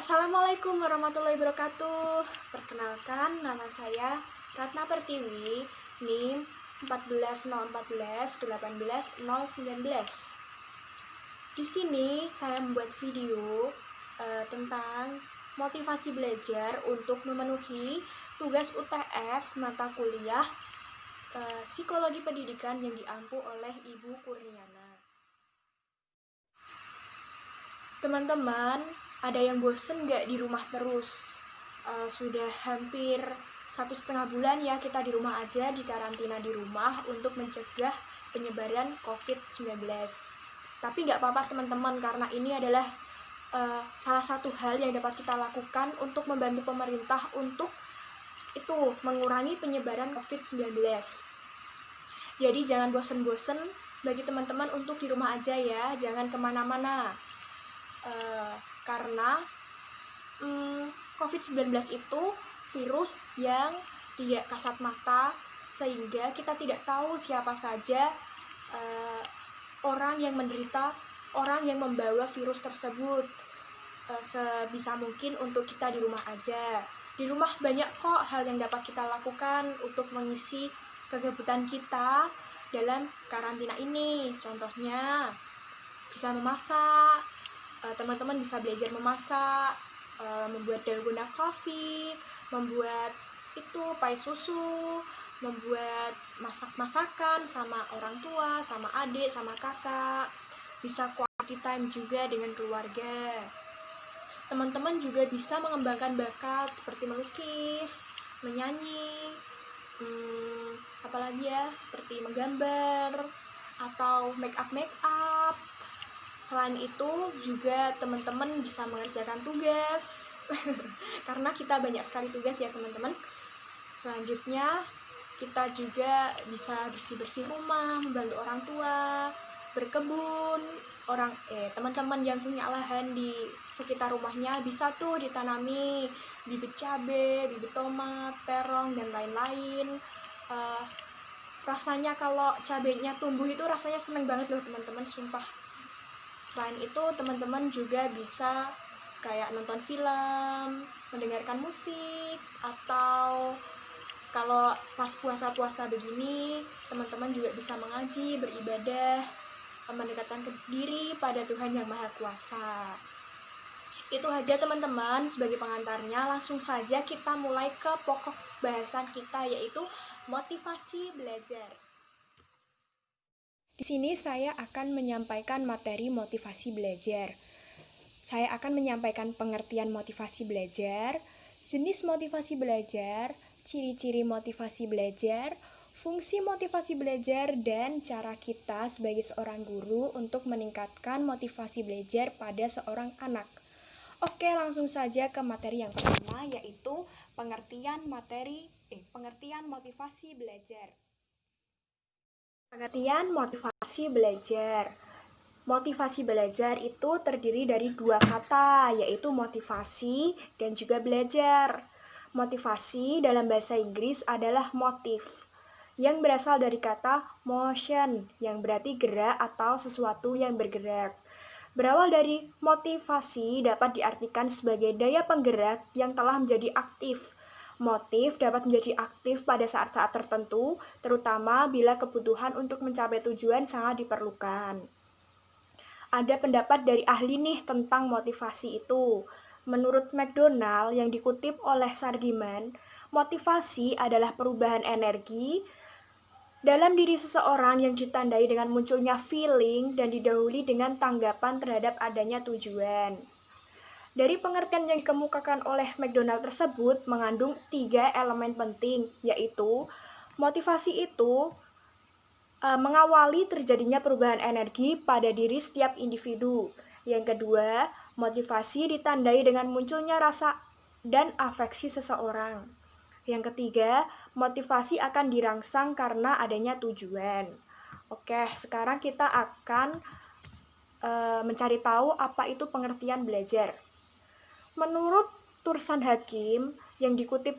Assalamualaikum warahmatullahi wabarakatuh. Perkenalkan, nama saya Ratna Pertiwi, NIM 14014 18019. Di sini saya membuat video tentang motivasi belajar untuk memenuhi tugas UTS mata kuliah Psikologi Pendidikan yang diampu oleh Ibu Kurniana. Teman-teman, ada yang bosen gak di rumah terus? Sudah hampir 1,5 bulan ya kita di rumah aja, di karantina di rumah untuk mencegah penyebaran COVID-19. Tapi gak apa-apa teman-teman, karena ini adalah salah satu hal yang dapat kita lakukan untuk membantu pemerintah untuk itu mengurangi penyebaran COVID-19. Jadi jangan bosen-bosen bagi teman-teman untuk di rumah aja ya, jangan kemana-mana. Karena COVID-19 itu virus yang tidak kasat mata, sehingga kita tidak tahu siapa saja orang yang menderita, orang yang membawa virus tersebut. Sebisa mungkin untuk kita di rumah aja. Di rumah banyak kok hal yang dapat kita lakukan untuk mengisi kegabutan kita dalam karantina ini. Contohnya bisa memasak. Teman-teman bisa belajar memasak, membuat dalgona coffee, membuat pai susu, membuat masak-masakan sama orang tua, sama adik, sama kakak. Bisa quality time juga dengan keluarga. Teman-teman juga bisa mengembangkan bakat seperti melukis, menyanyi, apalagi ya, seperti menggambar atau make up. Selain itu juga teman-teman bisa mengerjakan tugas karena kita banyak sekali tugas ya teman-teman. Selanjutnya kita juga bisa bersih-bersih rumah, membantu orang tua, berkebun. Teman-teman yang punya lahan di sekitar rumahnya bisa tuh ditanami bibit cabai, bibit tomat, terong, dan lain-lain. Rasanya kalau cabainya tumbuh itu rasanya seneng banget loh teman-teman, sumpah. Selain itu teman-teman juga bisa kayak nonton film, mendengarkan musik, atau kalau pas puasa-puasa begini teman-teman juga bisa mengaji, beribadah, mendekatkan diri pada Tuhan Yang Maha Kuasa. Itu aja teman-teman sebagai pengantarnya. Langsung saja kita mulai ke pokok bahasan kita, yaitu motivasi belajar. Di sini saya akan menyampaikan materi motivasi belajar. Saya akan menyampaikan pengertian motivasi belajar, jenis motivasi belajar, ciri-ciri motivasi belajar, fungsi motivasi belajar, dan cara kita sebagai seorang guru untuk meningkatkan motivasi belajar pada seorang anak. Oke, langsung saja ke materi yang pertama, yaitu pengertian motivasi belajar. Pengertian motivasi belajar. Motivasi belajar itu terdiri dari dua kata, yaitu motivasi dan juga belajar. Motivasi dalam bahasa Inggris adalah motif, yang berasal dari kata motion, yang berarti gerak atau sesuatu yang bergerak. Berawal dari motivasi dapat diartikan sebagai daya penggerak yang telah menjadi aktif. Motif dapat menjadi aktif pada saat-saat tertentu, terutama bila kebutuhan untuk mencapai tujuan sangat diperlukan. Ada pendapat dari ahli nih tentang motivasi itu. Menurut McDonald yang dikutip oleh Sargiman, motivasi adalah perubahan energi dalam diri seseorang yang ditandai dengan munculnya feeling dan didahului dengan tanggapan terhadap adanya tujuan. Dari pengertian yang dikemukakan oleh McDonald tersebut mengandung 3 elemen penting, yaitu motivasi itu mengawali terjadinya perubahan energi pada diri setiap individu. Yang kedua, motivasi ditandai dengan munculnya rasa dan afeksi seseorang. Yang ketiga, motivasi akan dirangsang karena adanya tujuan. Oke, sekarang kita akan mencari tahu apa itu pengertian belajar. Menurut Tursan Hakim yang dikutip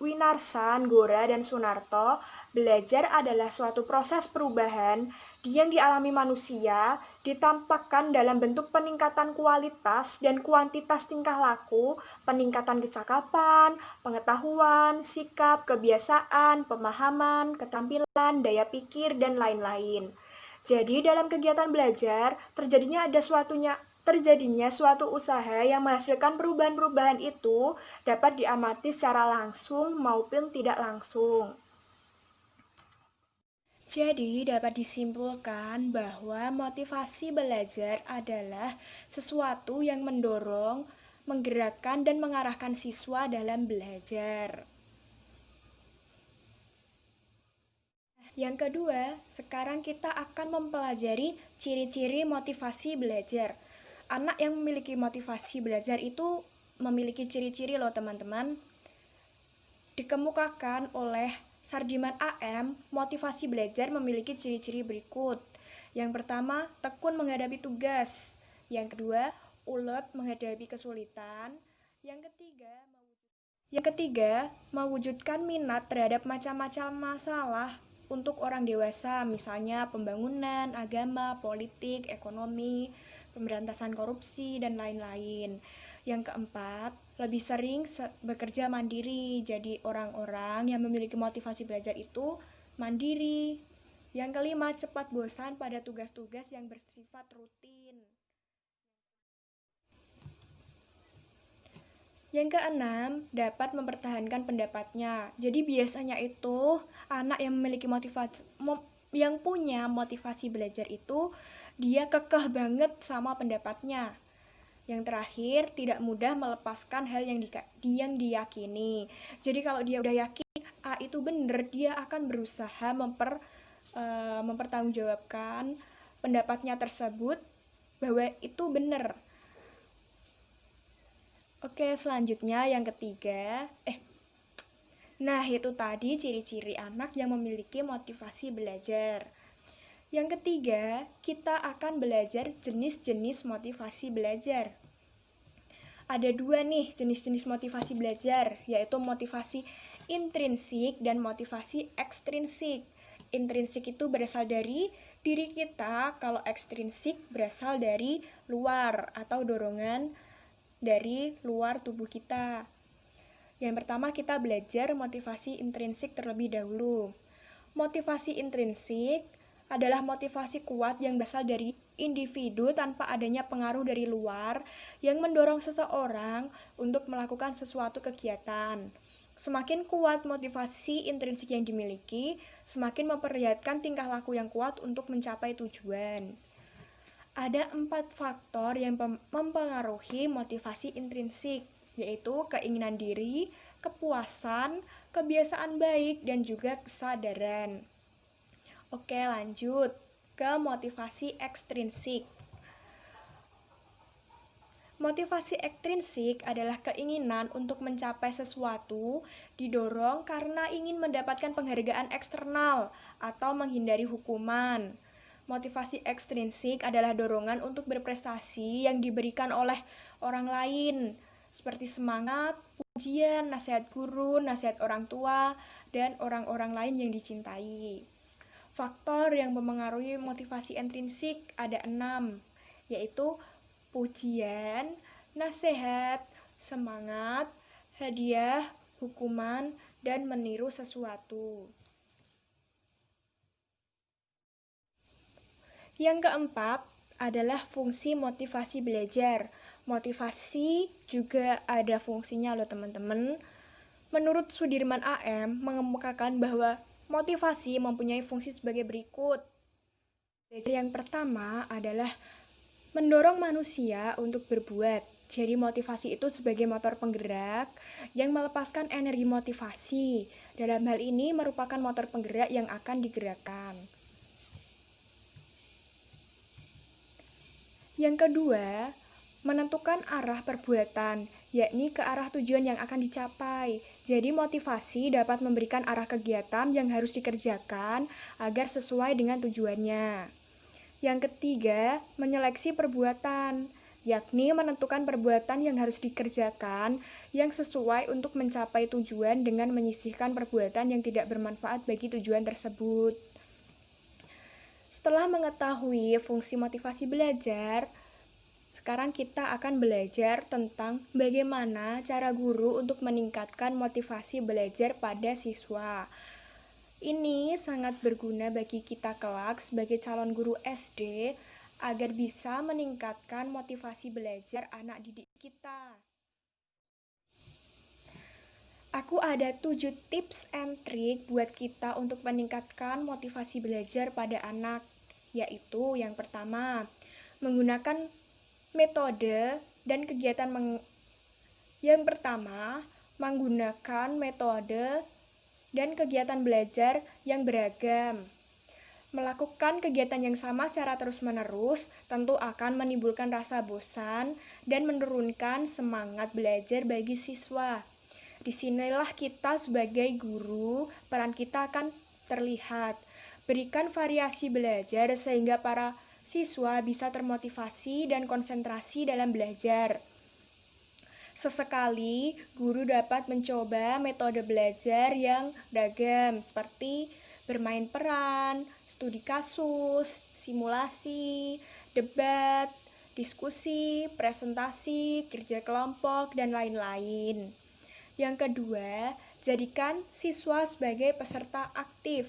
Winarsan, Gora, dan Sunarto, belajar adalah suatu proses perubahan yang dialami manusia ditampakkan dalam bentuk peningkatan kualitas dan kuantitas tingkah laku, peningkatan kecakapan, pengetahuan, sikap, kebiasaan, pemahaman, keterampilan, daya pikir, dan lain-lain. Jadi dalam kegiatan belajar terjadinya suatu usaha yang menghasilkan perubahan-perubahan itu dapat diamati secara langsung maupun tidak langsung. Jadi, dapat disimpulkan bahwa motivasi belajar adalah sesuatu yang mendorong, menggerakkan, dan mengarahkan siswa dalam belajar. Yang kedua, sekarang kita akan mempelajari ciri-ciri motivasi belajar. Anak yang memiliki motivasi belajar itu memiliki ciri-ciri loh teman-teman. Dikemukakan oleh Sardiman AM, motivasi belajar memiliki ciri-ciri berikut. Yang pertama, tekun menghadapi tugas. Yang kedua, ulet menghadapi kesulitan. Yang ketiga, mewujudkan minat terhadap macam-macam masalah untuk orang dewasa, misalnya pembangunan, agama, politik, ekonomi, pemberantasan korupsi, dan lain-lain. Yang keempat, lebih sering bekerja mandiri. Jadi orang-orang yang memiliki motivasi belajar itu mandiri. Yang kelima, cepat bosan pada tugas-tugas yang bersifat rutin. Yang keenam, dapat mempertahankan pendapatnya. Jadi biasanya itu anak yang memiliki yang punya motivasi belajar itu dia kekeh banget sama pendapatnya. Yang terakhir, tidak mudah melepaskan hal yang diyakini. Jadi kalau dia udah yakin A itu benar, dia akan berusaha mempertanggungjawabkan pendapatnya tersebut bahwa itu benar. Oke, selanjutnya yang ketiga. Nah, itu tadi ciri-ciri anak yang memiliki motivasi belajar. Yang ketiga, kita akan belajar jenis-jenis motivasi belajar. Ada dua nih jenis-jenis motivasi belajar, yaitu motivasi intrinsik dan motivasi ekstrinsik. Intrinsik itu berasal dari diri kita, kalau ekstrinsik berasal dari luar atau dorongan dari luar tubuh kita. Yang pertama kita belajar motivasi intrinsik terlebih dahulu. Motivasi intrinsik adalah motivasi kuat yang berasal dari individu tanpa adanya pengaruh dari luar yang mendorong seseorang untuk melakukan sesuatu kegiatan. Semakin kuat motivasi intrinsik yang dimiliki, semakin memperlihatkan tingkah laku yang kuat untuk mencapai tujuan. Ada 4 faktor yang mempengaruhi motivasi intrinsik, yaitu keinginan diri, kepuasan, kebiasaan baik, dan juga kesadaran. Oke, lanjut ke motivasi ekstrinsik. Motivasi ekstrinsik adalah keinginan untuk mencapai sesuatu didorong karena ingin mendapatkan penghargaan eksternal atau menghindari hukuman. Motivasi ekstrinsik adalah dorongan untuk berprestasi yang diberikan oleh orang lain, seperti semangat, pujian, nasihat guru, nasihat orang tua, dan orang-orang lain yang dicintai. Faktor yang mempengaruhi motivasi intrinsik ada 6, yaitu pujian, nasihat, semangat, hadiah, hukuman, dan meniru sesuatu. Yang keempat adalah fungsi motivasi belajar. Motivasi juga ada fungsinya loh teman-teman. Menurut Sudirman AM mengemukakan bahwa motivasi mempunyai fungsi sebagai berikut. Yang pertama adalah mendorong manusia untuk berbuat. Jadi motivasi itu sebagai motor penggerak yang melepaskan energi motivasi. Dalam hal ini merupakan motor penggerak yang akan digerakkan. Yang kedua, menentukan arah perbuatan, yakni ke arah tujuan yang akan dicapai. Jadi motivasi dapat memberikan arah kegiatan yang harus dikerjakan agar sesuai dengan tujuannya. Yang ketiga, menyeleksi perbuatan, yakni menentukan perbuatan yang harus dikerjakan yang sesuai untuk mencapai tujuan dengan menyisihkan perbuatan yang tidak bermanfaat bagi tujuan tersebut. Setelah mengetahui fungsi motivasi belajar, sekarang kita akan belajar tentang bagaimana cara guru untuk meningkatkan motivasi belajar pada siswa. Ini sangat berguna bagi kita kelak sebagai calon guru SD agar bisa meningkatkan motivasi belajar anak didik kita. Aku ada 7 tips and trik buat kita untuk meningkatkan motivasi belajar pada anak, yaitu yang pertama, menggunakan metode dan kegiatan menggunakan metode dan kegiatan belajar yang beragam. Melakukan kegiatan yang sama secara terus-menerus tentu akan menimbulkan rasa bosan dan menurunkan semangat belajar bagi siswa. Disinilah kita sebagai guru, peran kita akan terlihat. Berikan variasi belajar sehingga para siswa bisa termotivasi dan konsentrasi dalam belajar. Sesekali, guru dapat mencoba metode belajar yang beragam seperti bermain peran, studi kasus, simulasi, debat, diskusi, presentasi, kerja kelompok, dan lain-lain. Yang kedua, jadikan siswa sebagai peserta aktif.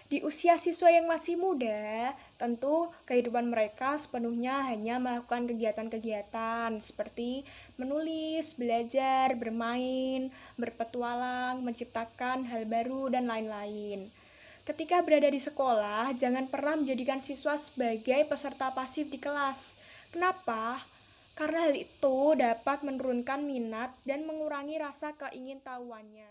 Di usia siswa yang masih muda, tentu kehidupan mereka sepenuhnya hanya melakukan kegiatan-kegiatan seperti menulis, belajar, bermain, berpetualang, menciptakan hal baru, dan lain-lain. Ketika berada di sekolah, jangan pernah menjadikan siswa sebagai peserta pasif di kelas. Kenapa? Karena hal itu dapat menurunkan minat dan mengurangi rasa keingintahuannya.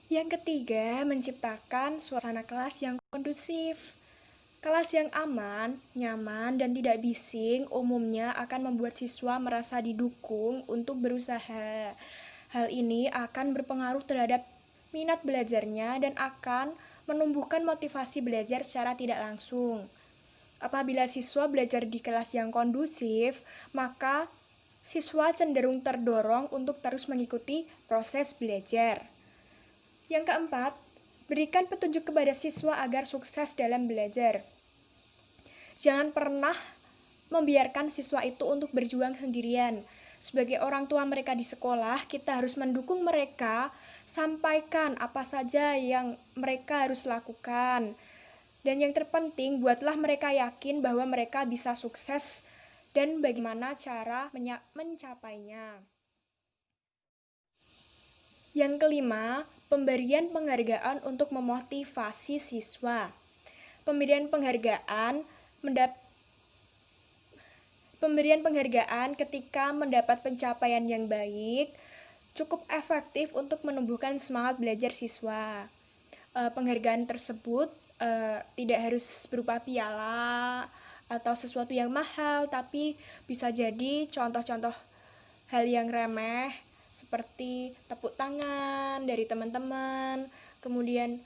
Yang ketiga, menciptakan suasana kelas yang kondusif. Kelas yang aman, nyaman, dan tidak bising umumnya akan membuat siswa merasa didukung untuk berusaha. Hal ini akan berpengaruh terhadap minat belajarnya dan akan menumbuhkan motivasi belajar secara tidak langsung. Apabila siswa belajar di kelas yang kondusif, maka siswa cenderung terdorong untuk terus mengikuti proses belajar. Yang keempat, berikan petunjuk kepada siswa agar sukses dalam belajar. Jangan pernah membiarkan siswa itu untuk berjuang sendirian. Sebagai orang tua mereka di sekolah, kita harus mendukung mereka, sampaikan apa saja yang mereka harus lakukan. Dan yang terpenting, buatlah mereka yakin bahwa mereka bisa sukses dan bagaimana cara mencapainya. Yang kelima, pemberian penghargaan untuk memotivasi siswa. Pemberian penghargaan ketika mendapat pencapaian yang baik cukup efektif untuk menumbuhkan semangat belajar siswa. Penghargaan tersebut tidak harus berupa piala atau sesuatu yang mahal, tapi bisa jadi contoh-contoh hal yang remeh seperti tepuk tangan dari teman-teman, kemudian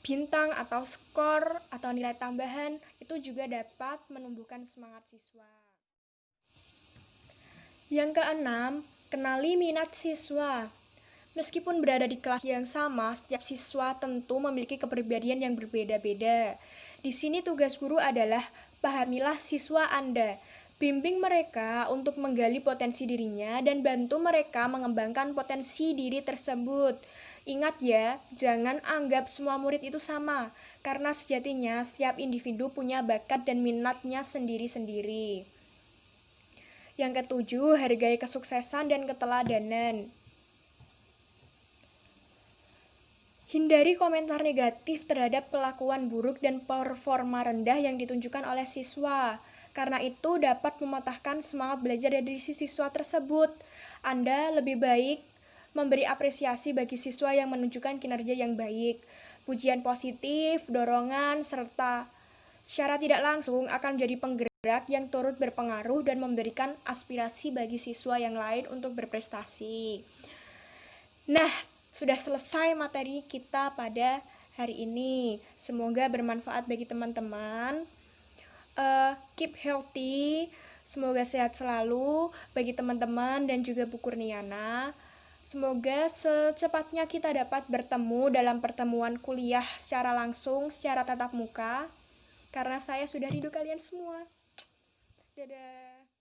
bintang atau skor atau nilai tambahan itu juga dapat menumbuhkan semangat siswa. Yang keenam, kenali minat siswa. Meskipun berada di kelas yang sama, setiap siswa tentu memiliki kepribadian yang berbeda-beda. Di sini tugas guru adalah pahamilah siswa Anda. Bimbing mereka untuk menggali potensi dirinya dan bantu mereka mengembangkan potensi diri tersebut. Ingat ya, jangan anggap semua murid itu sama, karena sejatinya setiap individu punya bakat dan minatnya sendiri-sendiri. Yang ketujuh, hargai kesuksesan dan keteladanan. Hindari komentar negatif terhadap kelakuan buruk dan performa rendah yang ditunjukkan oleh siswa. Karena itu dapat mematahkan semangat belajar dari siswa tersebut. Anda lebih baik memberi apresiasi bagi siswa yang menunjukkan kinerja yang baik. Pujian positif, dorongan, serta secara tidak langsung akan menjadi penggerak yang turut berpengaruh dan memberikan aspirasi bagi siswa yang lain untuk berprestasi. Nah, sudah selesai materi kita pada hari ini. Semoga bermanfaat bagi teman-teman. Keep healthy. Semoga sehat selalu bagi teman-teman dan juga Bu Kurniana. Semoga secepatnya kita dapat bertemu dalam pertemuan kuliah secara langsung, secara tatap muka, karena saya sudah rindu kalian semua. Dadah.